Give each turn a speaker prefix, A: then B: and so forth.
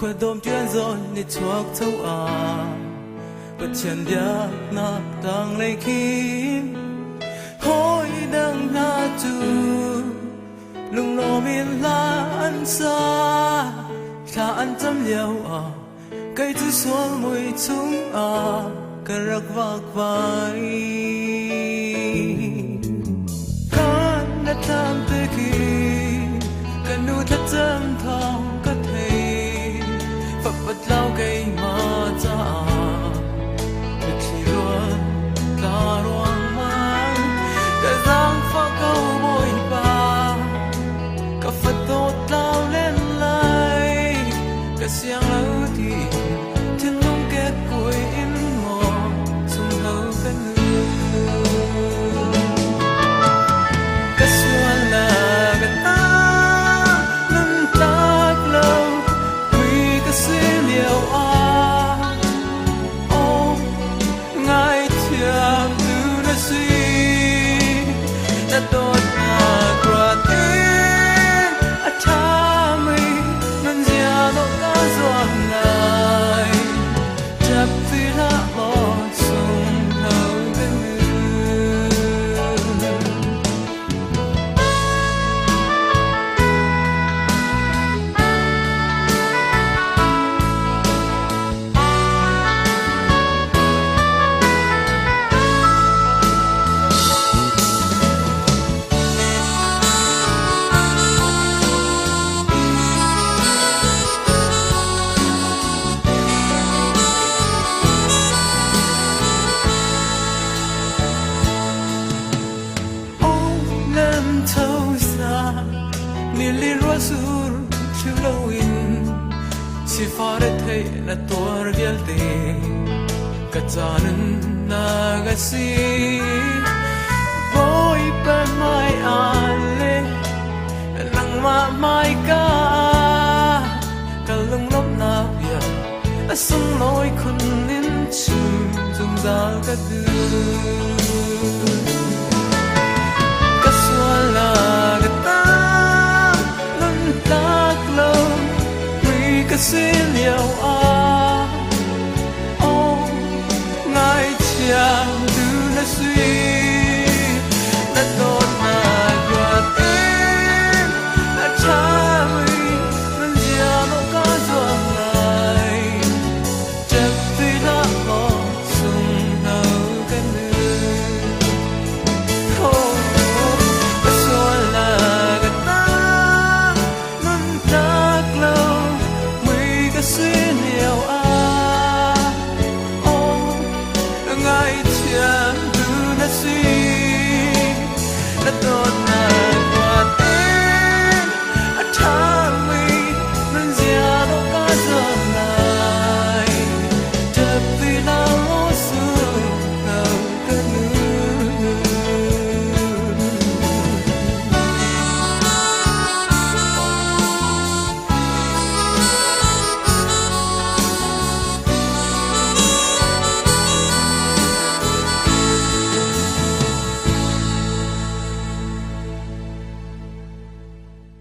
A: Khoe đom chuyên rồi để chuộc thâu bất chân giác nạc đang lấy kim hối đang na tu lung lô miền la ăn xa thà ăn tâm liao cây thứ xuống mùi chúng cả rắc vạc vai con đã tham tới khi cần nu thất tâm thong bất lao cây mà ta được chỉ luôn ta loang mang cả giang pha câu bồi ba cả phật tốt lao lên lại cả xiang lâu thì thiên long kết cuối in mò sung hậu cái cả xuân là cả ta nâng tác lâu vì cả xuyên điều ngài thiang từ nơi suy đã tốt là qua tên cha mình nên già nó đã doan lại chắp phi lá bỏ sông hậu bên sur chulawin si faret na tor vialte kazanan nagasi boy pa mai ale nang mai ka kalung lop na ya asung loi kunin chum zum zal ka du kaswala cái xin yêu ngài chàng từ nơi suy đã tốt mà qua tên đã cha mình nên già nó có doang lại chắc tuy đã bỏ sung nấu cái nước cái xóa là cái ta nên ta lâu see